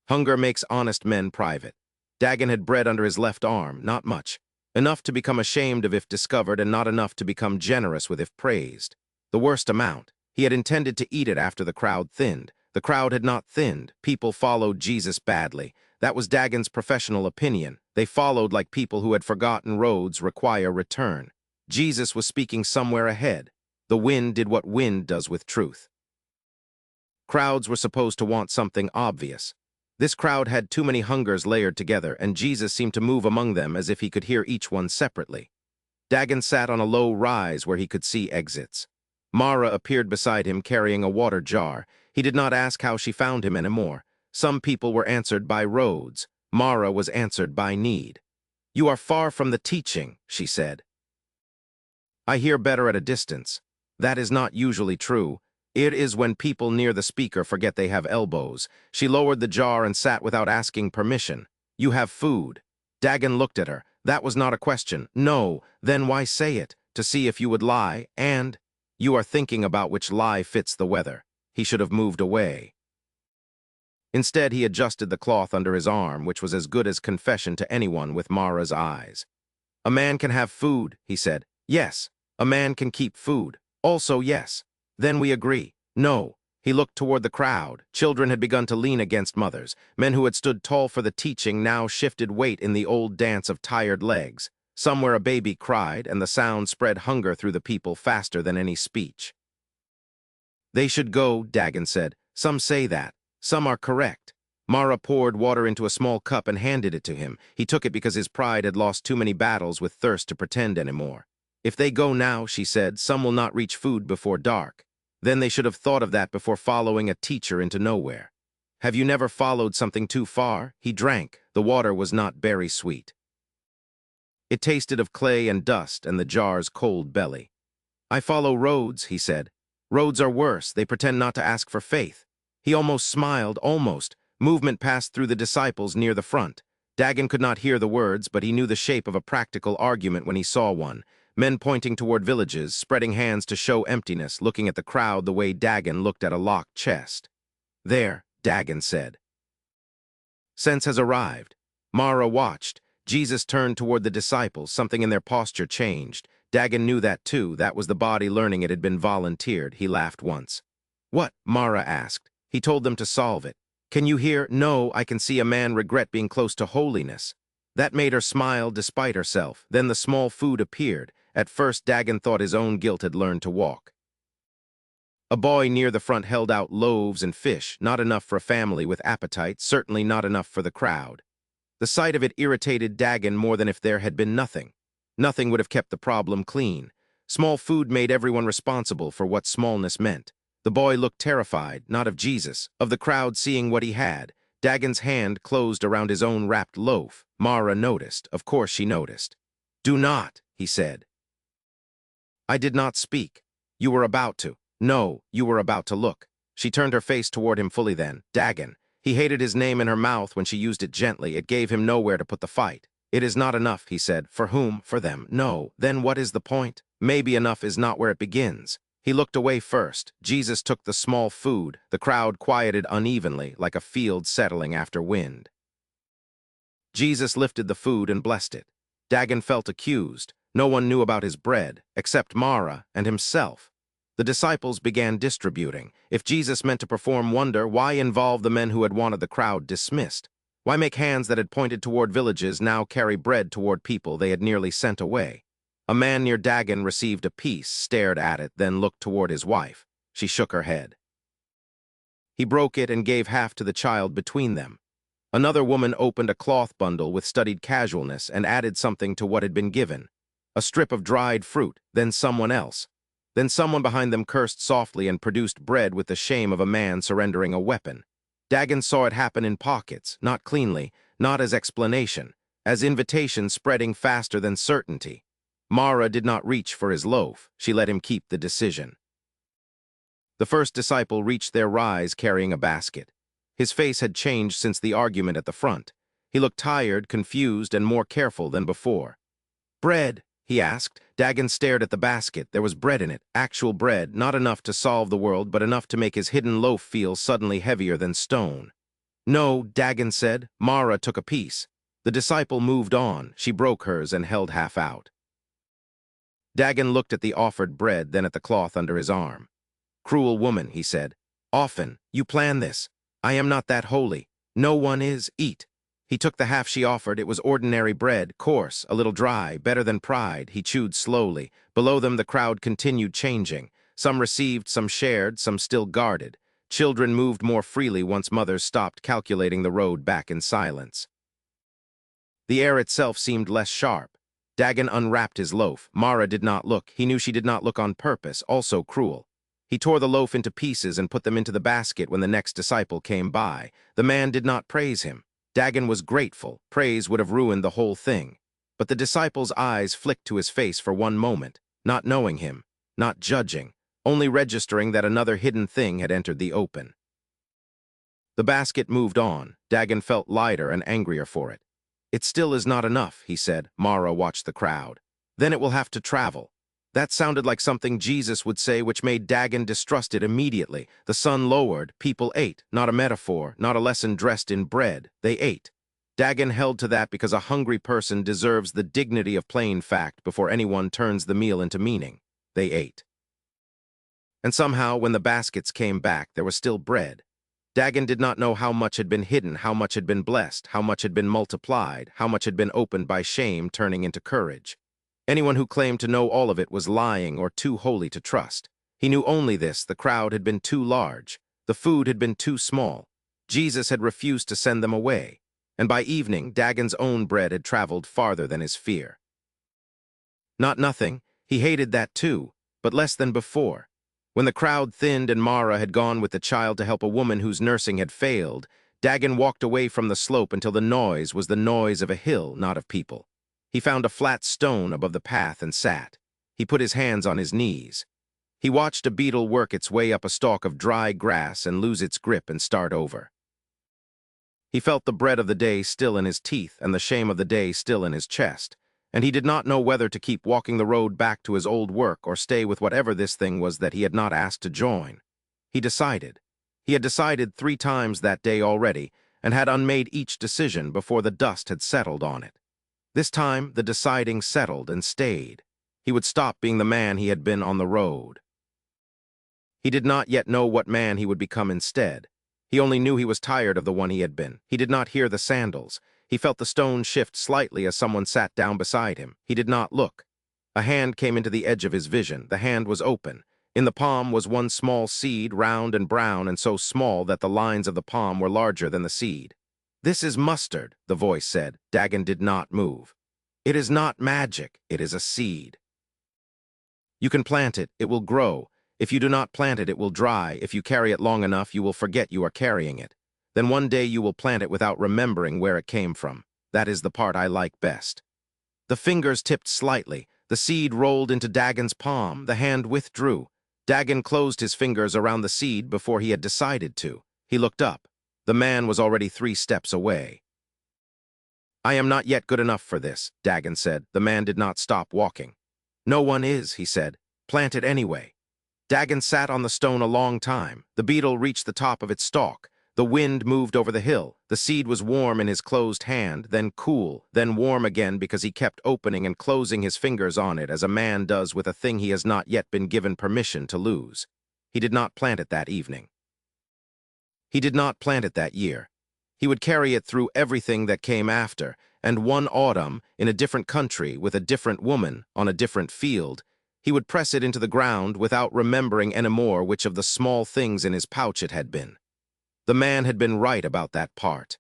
Hunger makes honest men private. Dagon had bread under his left arm, not much. Enough to become ashamed of if discovered and not enough to become generous with if praised. The worst amount. He had intended to eat it after the crowd thinned. The crowd had not thinned. People followed Jesus badly. That was Dagon's professional opinion. They followed like people who had forgotten roads require return. Jesus was speaking somewhere ahead. The wind did what wind does with truth. Crowds were supposed to want something obvious. This crowd had too many hungers layered together, and Jesus seemed to move among them as if he could hear each one separately. Dagon sat on a low rise where he could see exits. Mara appeared beside him carrying a water jar. He did not ask how she found him anymore. Some people were answered by roads. Mara was answered by need. "You are far from the teaching," she said. "I hear better at a distance." That is not usually true. It is when people near the speaker forget they have elbows. She lowered the jar and sat without asking permission. "You have food." Dagon looked at her. That was not a question. "No, then why say it? To see if you would lie, and you are thinking about which lie fits the weather." He should have moved away. Instead, he adjusted the cloth under his arm, which was as good as confession to anyone with Mara's eyes. "A man can have food," he said. "Yes. A man can keep food. Also, yes. Then we agree." "No." He looked toward the crowd. Children had begun to lean against mothers. Men who had stood tall for the teaching now shifted weight in the old dance of tired legs. Somewhere a baby cried, and the sound spread hunger through the people faster than any speech. "They should go," Dagon said. "Some say that. Some are correct." Mara poured water into a small cup and handed it to him. He took it because his pride had lost too many battles with thirst to pretend anymore. "If they go now," she said, "some will not reach food before dark." Then they should have thought of that before following a teacher into nowhere. "Have you never followed something too far?" He drank. The water was not berry sweet. It tasted of clay and dust and the jar's cold belly. "I follow roads," he said. "Roads are worse. They pretend not to ask for faith." He almost smiled, almost. Movement passed through the disciples near the front. Dagon could not hear the words, but he knew the shape of a practical argument when he saw one. Men pointing toward villages, spreading hands to show emptiness, looking at the crowd the way Dagon looked at a locked chest. "There," Dagon said. "Sense has arrived." Mara watched. Jesus turned toward the disciples. Something in their posture changed. Dagon knew that too. That was the body learning it had been volunteered. He laughed once. "What?" Mara asked. He told them to solve it. "Can you hear?" "No, I can see a man regret being close to holiness." That made her smile despite herself. Then the small food appeared. At first, Dagon thought his own guilt had learned to walk. A boy near the front held out loaves and fish, not enough for a family with appetite, certainly not enough for the crowd. The sight of it irritated Dagon more than if there had been nothing. Nothing would have kept the problem clean. Small food made everyone responsible for what smallness meant. The boy looked terrified, not of Jesus, of the crowd seeing what he had. Dagon's hand closed around his own wrapped loaf. Mara noticed. Of course she noticed. "Do not," he said. "I did not speak. You were about to." "No, you were about to look." She turned her face toward him fully then. Dagon. He hated his name in her mouth when she used it gently. It gave him nowhere to put the fight. "It is not enough," he said. "For whom? For them." "No. Then what is the point?" "Maybe enough is not where it begins." He looked away first. Jesus took the small food. The crowd quieted unevenly, like a field settling after wind. Jesus lifted the food and blessed it. Dagon felt accused. No one knew about his bread, except Mara and himself. The disciples began distributing. If Jesus meant to perform wonder, why involve the men who had wanted the crowd dismissed? Why make hands that had pointed toward villages now carry bread toward people they had nearly sent away? A man near Dagon received a piece, stared at it, then looked toward his wife. She shook her head. He broke it and gave half to the child between them. Another woman opened a cloth bundle with studied casualness and added something to what had been given. A strip of dried fruit, then someone else. Then someone behind them cursed softly and produced bread with the shame of a man surrendering a weapon. Dagon saw it happen in pockets, not cleanly, not as explanation, as invitation spreading faster than certainty. Mara did not reach for his loaf. She let him keep the decision. The first disciple reached their rise carrying a basket. His face had changed since the argument at the front. He looked tired, confused, and more careful than before. "Bread?" he asked. Dagon stared at the basket. There was bread in it, actual bread, not enough to solve the world, but enough to make his hidden loaf feel suddenly heavier than stone. No, Dagon said. Mara took a piece. The disciple moved on. She broke hers and held half out. Dagon looked at the offered bread, then at the cloth under his arm. Cruel woman, he said. Often, you plan this. I am not that holy. No one is. Eat. He took the half she offered. It was ordinary bread, coarse, a little dry, better than pride. He chewed slowly. Below them the crowd continued changing. Some received, some shared, some still guarded. Children moved more freely once mothers stopped calculating the road back in silence. The air itself seemed less sharp. Dagon unwrapped his loaf. Mara did not look. He knew she did not look on purpose, also cruel. He tore the loaf into pieces and put them into the basket when the next disciple came by. The man did not praise him. Dagon was grateful. Praise would have ruined the whole thing. But the disciple's eyes flicked to his face for one moment, not knowing him, not judging, only registering that another hidden thing had entered the open. The basket moved on. Dagon felt lighter and angrier for it. It still is not enough, he said. Mara watched the crowd. Then it will have to travel. That sounded like something Jesus would say, which made Dagon distrust it immediately. The sun lowered. People ate. Not a metaphor, not a lesson dressed in bread. They ate. Dagon held to that because a hungry person deserves the dignity of plain fact before anyone turns the meal into meaning. They ate. And somehow, when the baskets came back, there was still bread. Dagon did not know how much had been hidden, how much had been blessed, how much had been multiplied, how much had been opened by shame turning into courage. Anyone who claimed to know all of it was lying or too holy to trust. He knew only this: the crowd had been too large. The food had been too small. Jesus had refused to send them away. And by evening, Dagon's own bread had traveled farther than his fear. Not nothing. He hated that too, but less than before. When the crowd thinned and Mara had gone with the child to help a woman whose nursing had failed, Dagon walked away from the slope until the noise was the noise of a hill, not of people. He found a flat stone above the path and sat. He put his hands on his knees. He watched a beetle work its way up a stalk of dry grass and lose its grip and start over. He felt the bread of the day still in his teeth and the shame of the day still in his chest, and he did not know whether to keep walking the road back to his old work or stay with whatever this thing was that he had not asked to join. He decided. He had decided 3 times that day already and had unmade each decision before the dust had settled on it. This time, the deciding settled and stayed. He would stop being the man he had been on the road. He did not yet know what man he would become instead. He only knew he was tired of the one he had been. He did not hear the sandals. He felt the stone shift slightly as someone sat down beside him. He did not look. A hand came into the edge of his vision. The hand was open. In the palm was one small seed, round and brown and so small that the lines of the palm were larger than the seed. "This is mustard," the voice said. Dagon did not move. "It is not magic. It is a seed. You can plant it. It will grow. If you do not plant it, it will dry. If you carry it long enough, you will forget you are carrying it. Then one day you will plant it without remembering where it came from. That is the part I like best." The fingers tipped slightly. The seed rolled into Dagon's palm. The hand withdrew. Dagon closed his fingers around the seed before he had decided to. He looked up. The man was already 3 steps away. "I am not yet good enough for this," Dagon said. The man did not stop walking. "No one is," he said. "Plant it anyway." Dagon sat on the stone a long time. The beetle reached the top of its stalk. The wind moved over the hill. The seed was warm in his closed hand, then cool, then warm again because he kept opening and closing his fingers on it as a man does with a thing he has not yet been given permission to lose. He did not plant it that evening. He did not plant it that year. He would carry it through everything that came after, and one autumn, in a different country, with a different woman, on a different field, he would press it into the ground without remembering anymore which of the small things in his pouch it had been. The man had been right about that part.